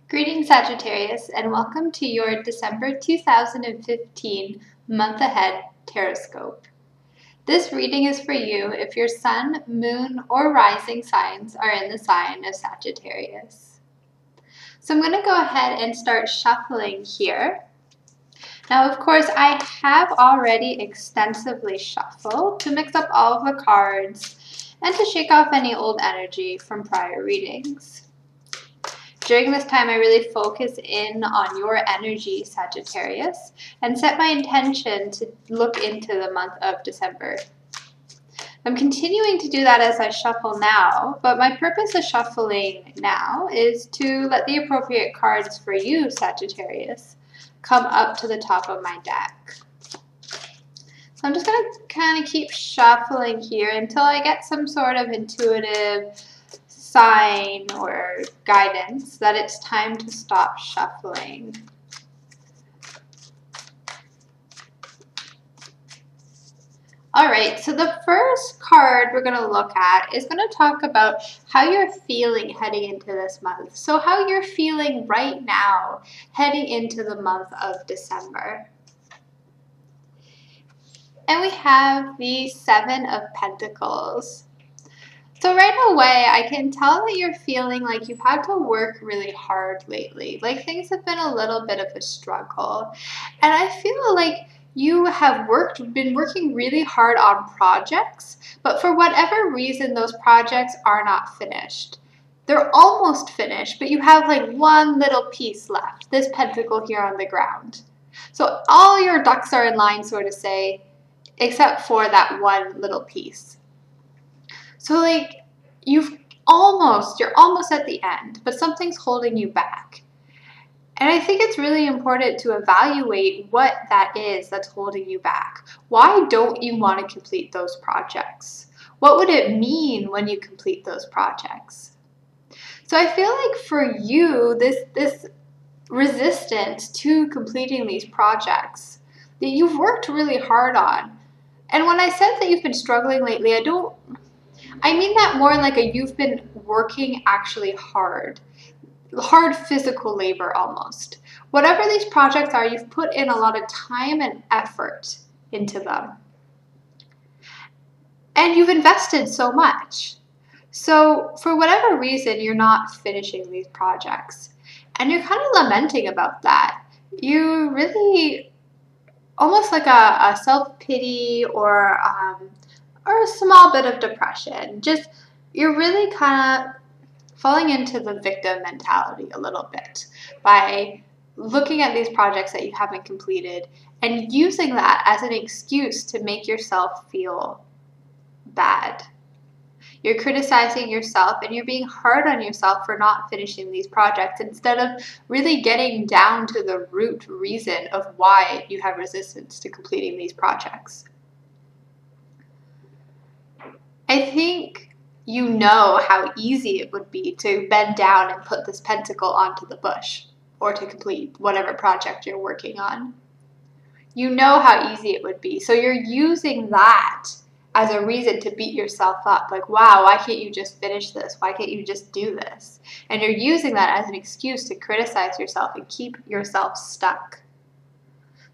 Greetings, Sagittarius, and welcome to your December 2015 month ahead Tarotscope. This reading is for you if your sun, moon, or rising signs are in the sign of Sagittarius. So I'm going to go ahead and start shuffling here. Now, of course, I have already extensively shuffled to mix up all of the cards and to shake off any old energy from prior readings. During this time, I really focus in on your energy, Sagittarius, and set my intention to look into the month of December. I'm continuing to do that as I shuffle now, but my purpose of shuffling now is to let the appropriate cards for you, Sagittarius, come up to the top of my deck. So I'm just going to kind of keep shuffling here until I get some sort of intuitive sign or guidance that it's time to stop shuffling. Alright, so the first card we're going to look at is going to talk about how you're feeling heading into this month. So how you're feeling right now heading into the month of December. And we have the Seven of Pentacles. So right away, I can tell that you're feeling like you've had to work really hard lately. Like things have been a little bit of a struggle. And I feel like you have been working really hard on projects, but for whatever reason, those projects are not finished. They're almost finished, but you have like one little piece left, this pentacle here on the ground. So all your ducks are in line, so to say, except for that one little piece. So like you're almost at the end, but something's holding you back. And I think it's really important to evaluate what that is that's holding you back. Why don't you want to complete those projects? What would it mean when you complete those projects? So I feel like for you, this resistance to completing these projects that you've worked really hard on. And when I said that you've been struggling lately, I mean that more like you've been working actually hard physical labor almost. Whatever these projects are, you've put in a lot of time and effort into them. And you've invested so much. So for whatever reason, you're not finishing these projects. And you're kind of lamenting about that. You really, almost like a self-pity or a small bit of depression. Just, you're really kind of falling into the victim mentality a little bit by looking at these projects that you haven't completed and using that as an excuse to make yourself feel bad. You're criticizing yourself and you're being hard on yourself for not finishing these projects instead of really getting down to the root reason of why you have resistance to completing these projects. I think you know how easy it would be to bend down and put this pentacle onto the bush or to complete whatever project you're working on. You know how easy it would be. So you're using that as a reason to beat yourself up. Like, wow, why can't you just finish this? Why can't you just do this? And you're using that as an excuse to criticize yourself and keep yourself stuck.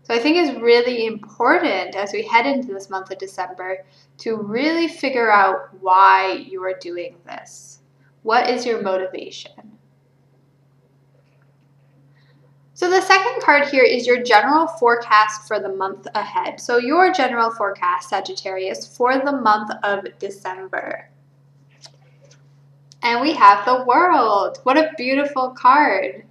So I think it's really important as we head into this month of December to really figure out why you are doing this. What is your motivation? So the second card here is your general forecast for the month ahead. So your general forecast, Sagittarius, for the month of December. And we have the World. What a beautiful card.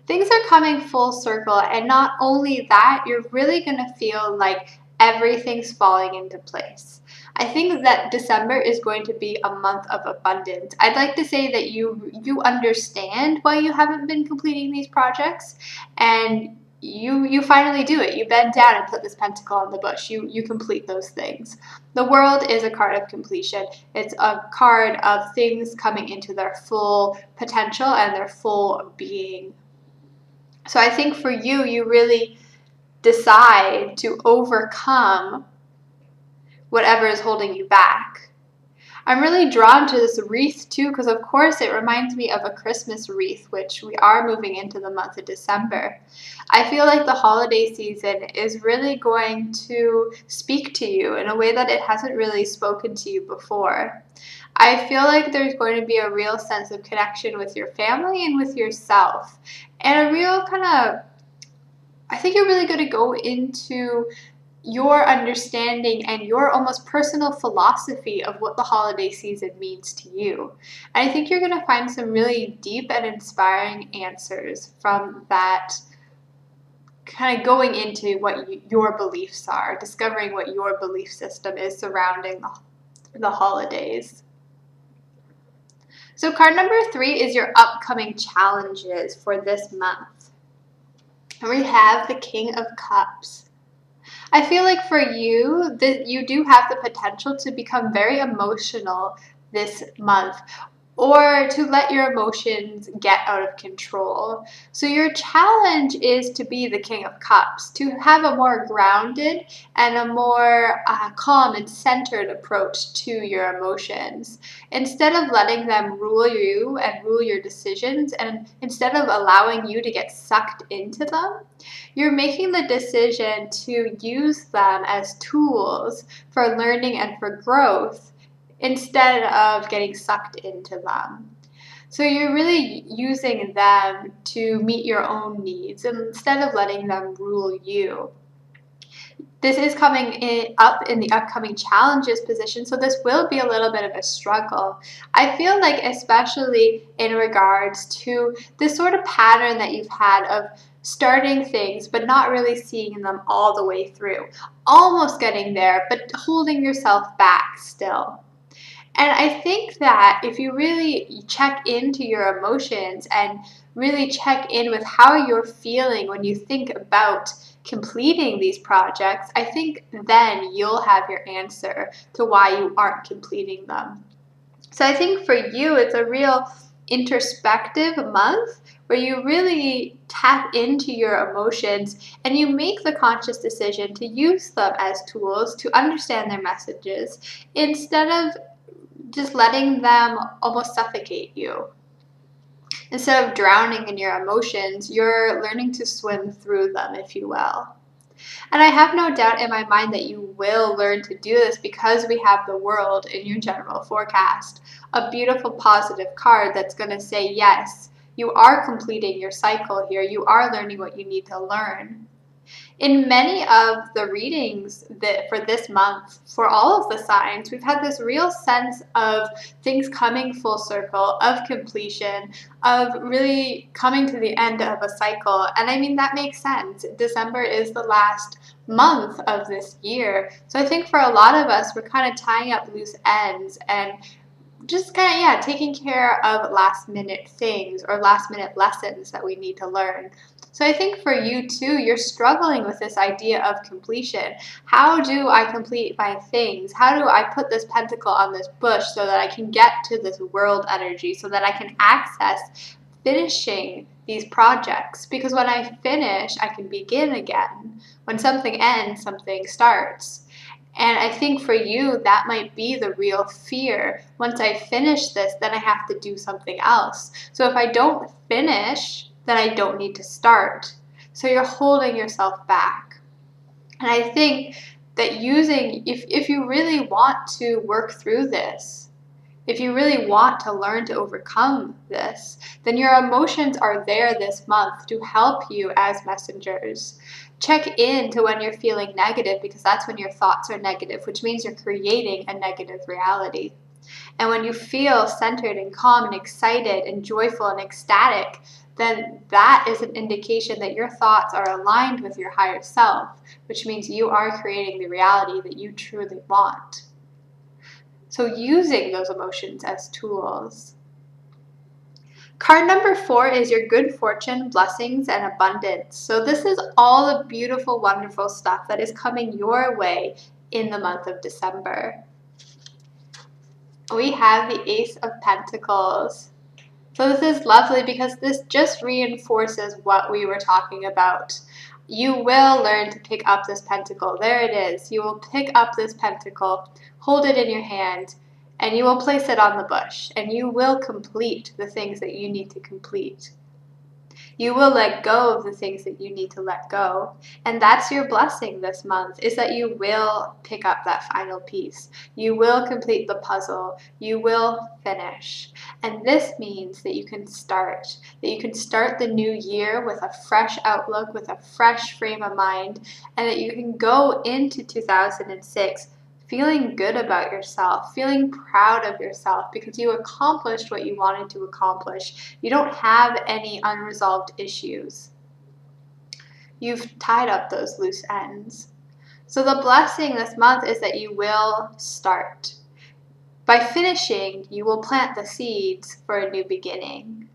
Things are coming full circle, and not only that, you're really going to feel like everything's falling into place. I think that December is going to be a month of abundance. I'd like to say that you understand why you haven't been completing these projects, and you finally do it. You bend down and put this pentacle on the bush. You complete those things. The World is a card of completion. It's a card of things coming into their full potential and their full being. So I think for you, you really decide to overcome whatever is holding you back. I'm really drawn to this wreath too, because of course it reminds me of a Christmas wreath, which we are moving into the month of December. I feel like the holiday season is really going to speak to you in a way that it hasn't really spoken to you before. I feel like there's going to be a real sense of connection with your family and with yourself, and a real kind of, I think you're really going to go into your understanding and your almost personal philosophy of what the holiday season means to you. And I think you're going to find some really deep and inspiring answers from that, kind of going into what your beliefs are, discovering what your belief system is surrounding the holidays. So card number 3 is your upcoming challenges for this month. And we have the King of Cups. I feel like for you, that you do have the potential to become very emotional this month, or to let your emotions get out of control. So your challenge is to be the King of Cups, to have a more grounded and a more calm and centered approach to your emotions. Instead of letting them rule you and rule your decisions, and instead of allowing you to get sucked into them, you're making the decision to use them as tools for learning and for growth, instead of getting sucked into them. So you're really using them to meet your own needs instead of letting them rule you. This is coming up in the upcoming challenges position, so this will be a little bit of a struggle. I feel like, especially in regards to this sort of pattern that you've had of starting things but not really seeing them all the way through, almost getting there but holding yourself back still. And I think that if you really check into your emotions and really check in with how you're feeling when you think about completing these projects, I think then you'll have your answer to why you aren't completing them. So I think for you, it's a real introspective month where you really tap into your emotions and you make the conscious decision to use them as tools to understand their messages, instead of just letting them almost suffocate you. Instead of drowning in your emotions, you're learning to swim through them, if you will. And I have no doubt in my mind that you will learn to do this, because we have the World in your general forecast, a beautiful positive card that's going to say, yes, you are completing your cycle here. You are learning what you need to learn. In many of the readings that for this month, for all of the signs, we've had this real sense of things coming full circle, of completion, of really coming to the end of a cycle. And I mean, that makes sense. December is the last month of this year. So I think for a lot of us, we're kind of tying up loose ends and just kind of, yeah, taking care of last minute things or last minute lessons that we need to learn. So I think for you too, you're struggling with this idea of completion. How do I complete my things? How do I put this pentacle on this bush so that I can get to this world energy, so that I can access finishing these projects? Because when I finish, I can begin again. When something ends, something starts. And I think for you, that might be the real fear. Once I finish this, then I have to do something else. So if I don't finish, then I don't need to start. So you're holding yourself back. And I think that if you really want to work through this, if you really want to learn to overcome this, then your emotions are there this month to help you as messengers. Check in to when you're feeling negative, because that's when your thoughts are negative, which means you're creating a negative reality. And when you feel centered and calm and excited and joyful and ecstatic, then that is an indication that your thoughts are aligned with your higher self, which means you are creating the reality that you truly want. So using those emotions as tools. Card number 4 is your good fortune, blessings, and abundance. So this is all the beautiful, wonderful stuff that is coming your way in the month of December. We have the Ace of Pentacles. So this is lovely, because this just reinforces what we were talking about. You will learn to pick up this pentacle. There it is. You will pick up this pentacle, hold it in your hand, and you will place it on the bush, and you will complete the things that you need to complete. You will let go of the things that you need to let go. And that's your blessing this month, is that you will pick up that final piece. You will complete the puzzle. You will finish. And this means that you can start the new year with a fresh outlook, with a fresh frame of mind, and that you can go into 2006 feeling good about yourself, feeling proud of yourself because you accomplished what you wanted to accomplish. You don't have any unresolved issues. You've tied up those loose ends. So the blessing this month is that you will start. By finishing, you will plant the seeds for a new beginning.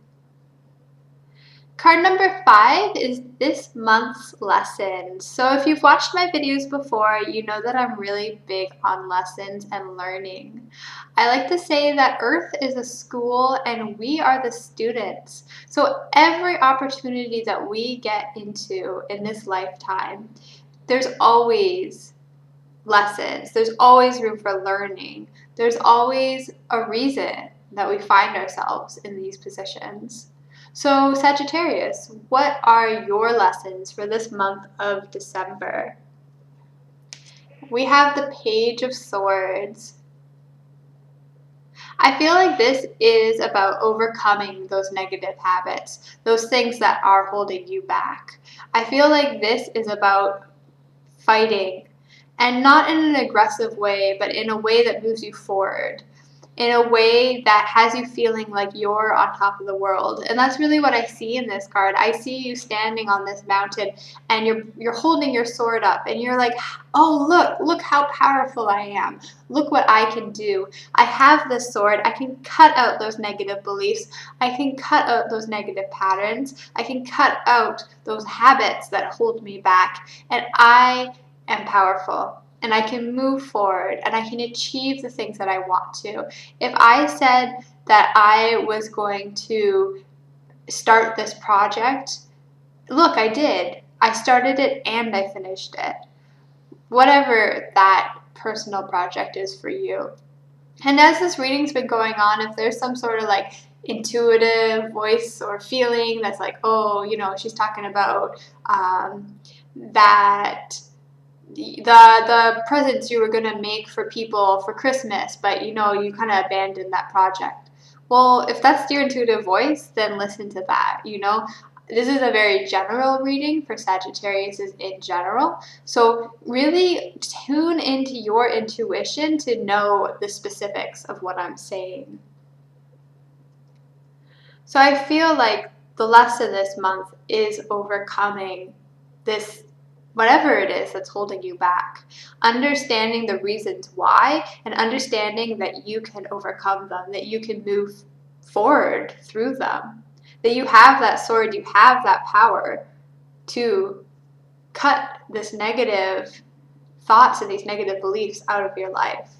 Card number 5 is this month's lessons. So if you've watched my videos before, you know that I'm really big on lessons and learning. I like to say that Earth is a school and we are the students. So every opportunity that we get into in this lifetime, there's always lessons. There's always room for learning. There's always a reason that we find ourselves in these positions. So Sagittarius, what are your lessons for this month of December? We have the Page of Swords. I feel like this is about overcoming those negative habits, those things that are holding you back. I feel like this is about fighting, and not in an aggressive way, but in a way that moves you forward, in a way that has you feeling like you're on top of the world. And that's really what I see in this card. I see you standing on this mountain and you're holding your sword up and you're like, oh, look how powerful I am. Look what I can do. I have this sword. I can cut out those negative beliefs. I can cut out those negative patterns. I can cut out those habits that hold me back. And I am powerful. And I can move forward and I can achieve the things that I want to. If I said that I was going to start this project, look, I did. I started it and I finished it. Whatever that personal project is for you. And as this reading's been going on, if there's some sort of like intuitive voice or feeling that's like, oh, she's talking about that the presents you were going to make for people for Christmas, but you kind of abandoned that project. Well, if that's your intuitive voice, then listen to that. This is a very general reading for Sagittarius in general. So really tune into your intuition to know the specifics of what I'm saying. So I feel like the lesson this month is overcoming this whatever it is that's holding you back, understanding the reasons why and understanding that you can overcome them, that you can move forward through them, that you have that sword, you have that power to cut this negative thoughts and these negative beliefs out of your life,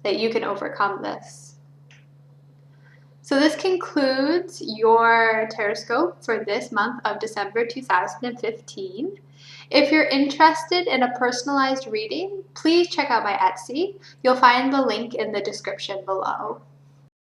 that you can overcome this. So this concludes your Tarotscope for this month of December 2015. If you're interested in a personalized reading, please check out my Etsy. You'll find the link in the description below.